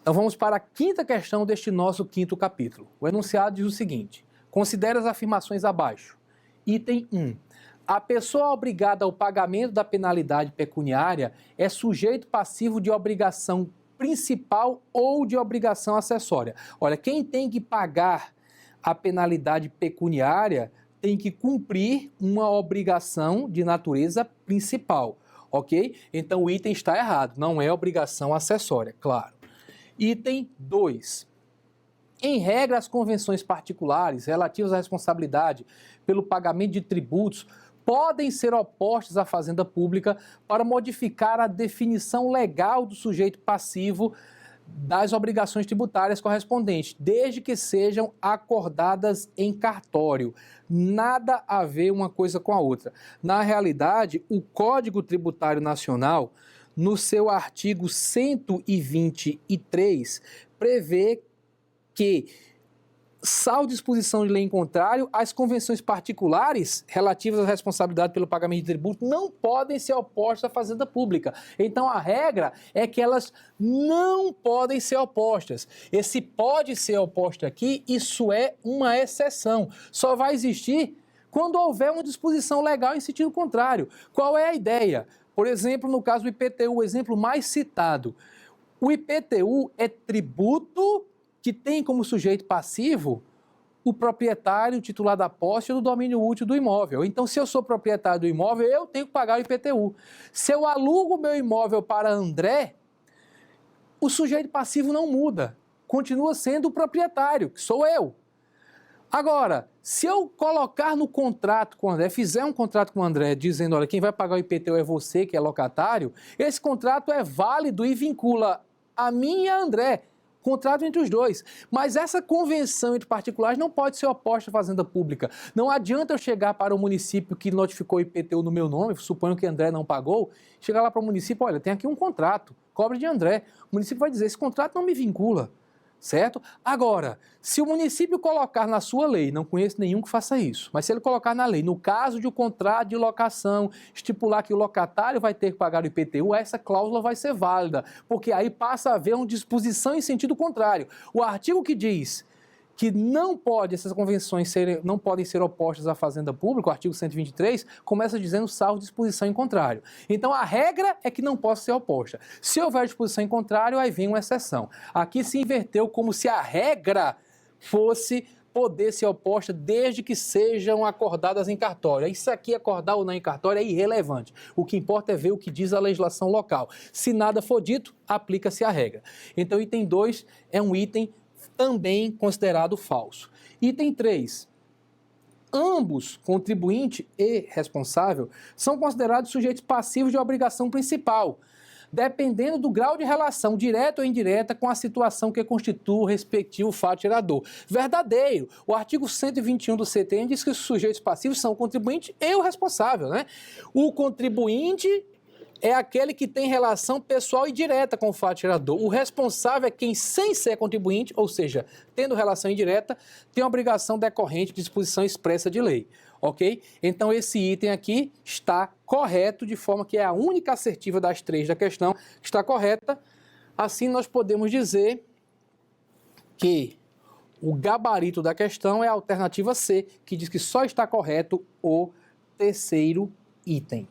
Então vamos para a quinta questão deste nosso quinto capítulo. O enunciado diz o seguinte: considere as afirmações abaixo. Item 1. A pessoa obrigada ao pagamento da penalidade pecuniária é sujeito passivo de obrigação principal ou de obrigação acessória. Olha, quem tem que pagar a penalidade pecuniária tem que cumprir uma obrigação de natureza principal, ok? Então o item está errado, não é obrigação acessória, claro. Item 2. Em regra, as convenções particulares relativas à responsabilidade pelo pagamento de tributos podem ser opostas à fazenda pública para modificar a definição legal do sujeito passivo das obrigações tributárias correspondentes, desde que sejam acordadas em cartório. Nada a ver uma coisa com a outra. Na realidade, o Código Tributário Nacional, no seu artigo 123, prevê que, salvo disposição de lei em contrário, as convenções particulares relativas à responsabilidade pelo pagamento de tributo não podem ser opostas à fazenda pública. Então a regra é que elas não podem ser opostas. Esse pode ser oposto aqui, isso é uma exceção. Só vai existir quando houver uma disposição legal em sentido contrário. Qual é a ideia? Por exemplo, no caso do IPTU, o exemplo mais citado. O IPTU é tributo que tem como sujeito passivo o proprietário, o titular da posse ou do domínio útil do imóvel. Então, se eu sou proprietário do imóvel, eu tenho que pagar o IPTU. Se eu alugo o meu imóvel para André, o sujeito passivo não muda. Continua sendo o proprietário, que sou eu. Agora, se eu colocar no contrato com o André, fizer um contrato com o André dizendo, olha, quem vai pagar o IPTU é você, que é locatário, esse contrato é válido e vincula a mim e a André. Contrato entre os dois. Mas essa convenção entre particulares não pode ser oposta à fazenda pública. Não adianta eu chegar para o município que notificou o IPTU no meu nome, suponho que André não pagou, chegar lá para o município, olha, tem aqui um contrato, cobre de André. O município vai dizer, esse contrato não me vincula, certo? Agora, se o município colocar na sua lei, não conheço nenhum que faça isso, mas se ele colocar na lei, no caso de um contrato de locação, estipular que o locatário vai ter que pagar o IPTU, essa cláusula vai ser válida, porque aí passa a haver uma disposição em sentido contrário. O artigo que diz que essas convenções não podem ser opostas à fazenda pública, o artigo 123, começa dizendo salvo disposição em contrário. Então a regra é que não possa ser oposta. Se houver disposição em contrário, aí vem uma exceção. Aqui se inverteu como se a regra fosse poder ser oposta desde que sejam acordadas em cartório. Isso aqui, acordar ou não em cartório, é irrelevante. O que importa é ver o que diz a legislação local. Se nada for dito, aplica-se a regra. Então, item 2 é um item também considerado falso. Item 3. Ambos, contribuinte e responsável, são considerados sujeitos passivos de obrigação principal, dependendo do grau de relação direta ou indireta com a situação que constitui o respectivo fato gerador. Verdadeiro. O artigo 121 do CTN diz que os sujeitos passivos são o contribuinte e o responsável, né? O contribuinte é aquele que tem relação pessoal e direta com o fato gerador. O responsável é quem, sem ser contribuinte, ou seja, tendo relação indireta, tem obrigação decorrente de disposição expressa de lei. Ok? Então esse item aqui está correto, de forma que é a única assertiva das 3 da questão que está correta. Assim nós podemos dizer que o gabarito da questão é a alternativa C, que diz que só está correto o terceiro item.